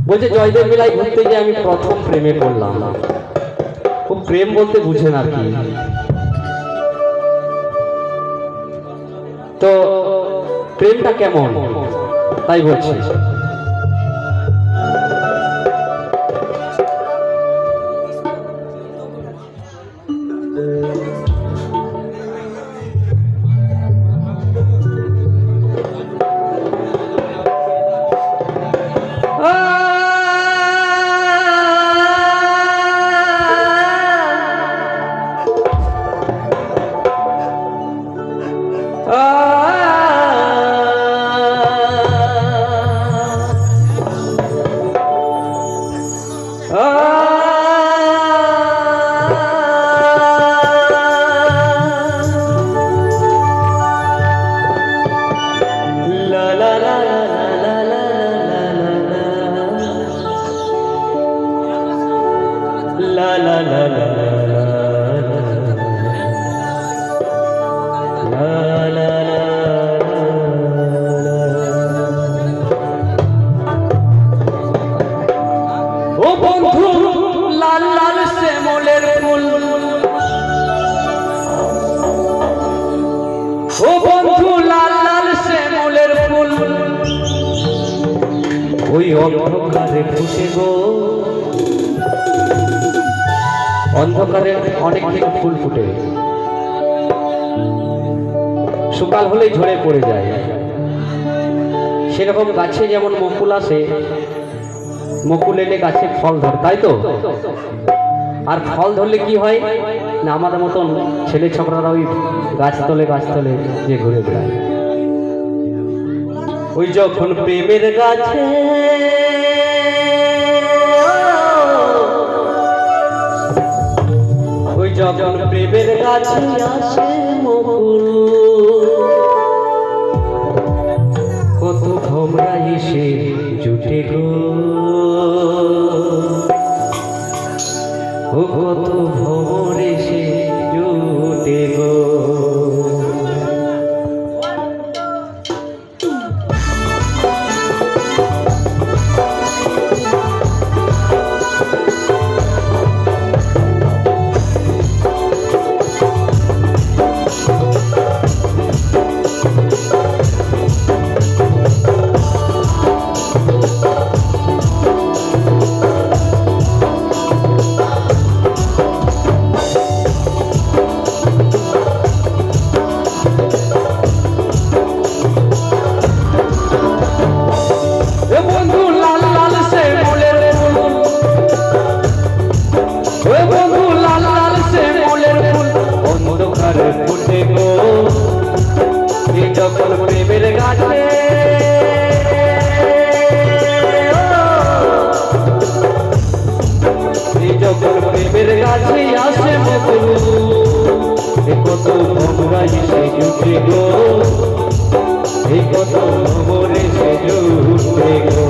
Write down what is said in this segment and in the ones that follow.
বলছে জয়দেব মেলায় ঘুরতে গিয়ে আমি প্রথম প্রেমে পড়লাম। ও প্রেম বলতে বুঝে না কি, তো প্রেমটা কেমন তাই বলছি। ওই অন্ধকারে ফুটে গো, অন্ধকারে অনেক ফুল ফুটে, সকাল হলেই ঝরে পড়ে যায়। সেরকম গাছে যেমন মুকুল আসে, মুকুল এলে গাছে ফল ধরে, তাই তো। আর ফল ধরলে কি হয় না, আমাদের মতন ছেলে ছোকরারা ওই গাছ তলে যে ঘুরে বেড়ায়। ওই যখন প্রেমের গাছে ওই যখন প্রেমের গাছে আসে মুকুল, কত ভোমরা এসে জুটে গো, ও কত ভোমর এসে জুটে গো। কত ভোমরা এসে জুটে গো, কত ভোমর এসে জুটে গো।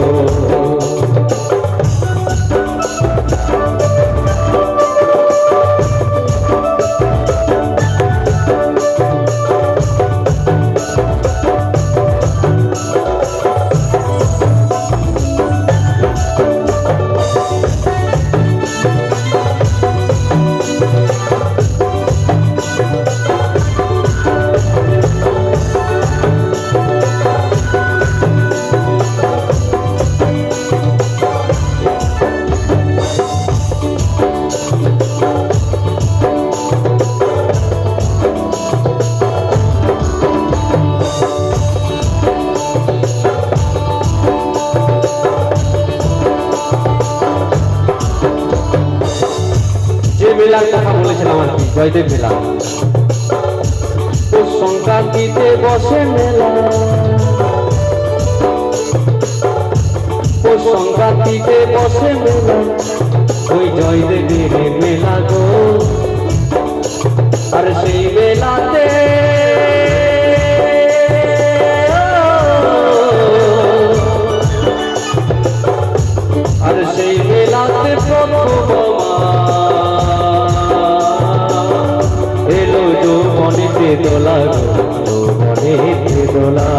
মেলার কথা বলেছিলাম আর কি, জয়দেব মেলা। ও সংক্রান্তিতে বসে মেলা, ও সংক্রান্তিতে বসে মেলা, ওই জয়দেবের মেলা গো। আর সেই মেলাতে আর সেই মেলাতে এলো যৌবনেতে দোলা, যৌবনেতে দোলা।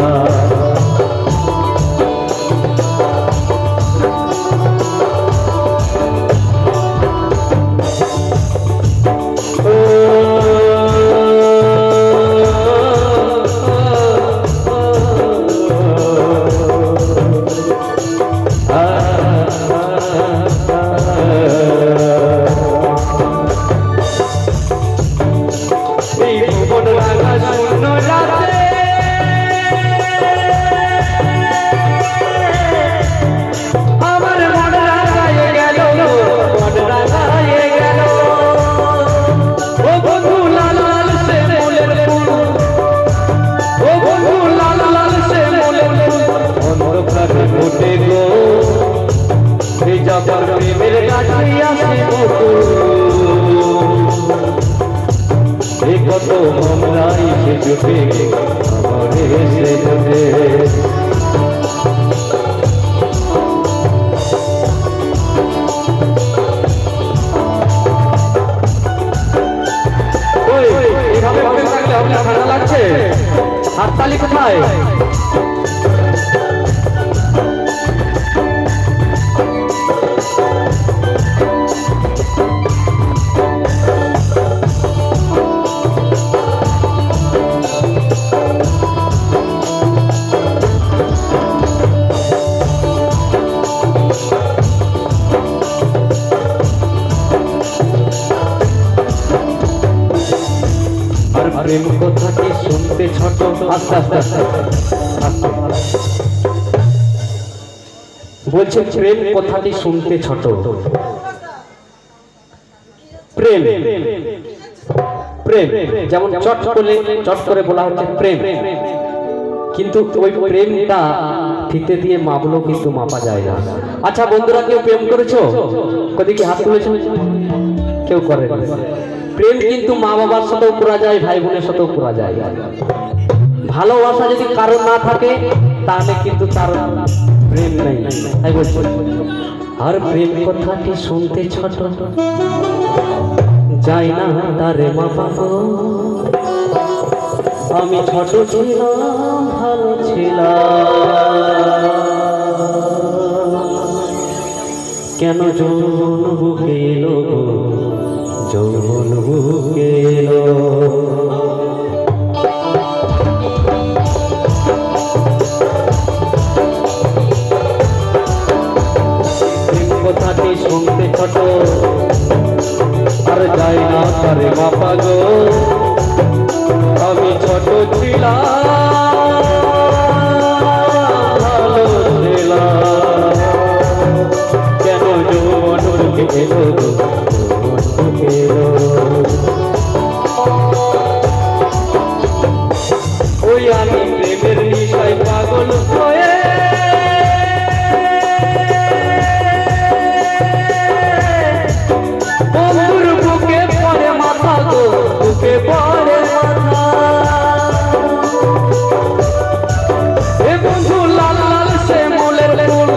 যখন প্রেমের কাছে আসে বকুল এ কত ভমরাই সে জুটে আমার এসে জুটে ঠান্ডা লাগছে হাততালি কোথায় প্রেম কথাটি শুনতে ছোট আস্তে আস্তে আস্তে বলছে প্রেম কথাটি শুনতে ছোট প্রেম প্রেম যেমন চট করে বলা হচ্ছে প্রেম কিন্তু ওই প্রেমটা ফিতে দিয়ে মাপলো কিন্তু মাপা যায় না। আচ্ছা বন্ধুরা কেউ প্রেম করেছো কদিকে হাত তুলেছো কেউ করে প্রেম কিন্তু মা বাবার সাথেও করা যায় ভাই বোনের সাথেও করা যায় ভালোবাসা যদি কারণ না থাকে তাহলে কিন্তু তার প্রেম নেই তাই বলছি আর প্রেম কথাটি শুনতে ছোট যাই না তারে মাপা আমি ছোট ছিলাম ভালো ছিলাম কেন যৌবন বুকে এলো যৌবন বুকে এলো কথাটি শুনতে ছোট আর যাই না তারে মাপা গো আমি ছোট ছিলাম ভালো ছিলাম কেন যৌবন বুকে এলো ওই আমি প্রেমের নিশায় পাগল হয়ে বন্ধুর বুকে পড়ে মাথা গো বুকে পড়ে মাথা এ বন্ধু লাল লাল সে মোলের ফুল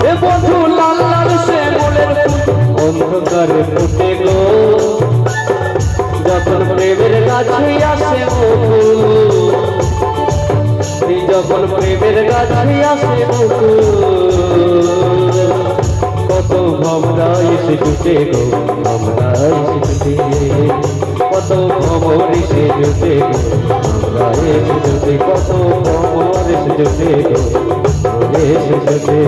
এ বন্ধু লাল লাল সে মোলের ফুল অন্ধকারে ফুটে গো যখন প্রেমের কাছে আসে বকুল যখন প্রেমের কাছে আসে বকুল কত ভমরা এসে জুটে গো আমরা এসে জুটে কত ভমর এসে জুটে গো আমরা এসে জুটে কত ভমর এসে জুটে গো এসে জুটে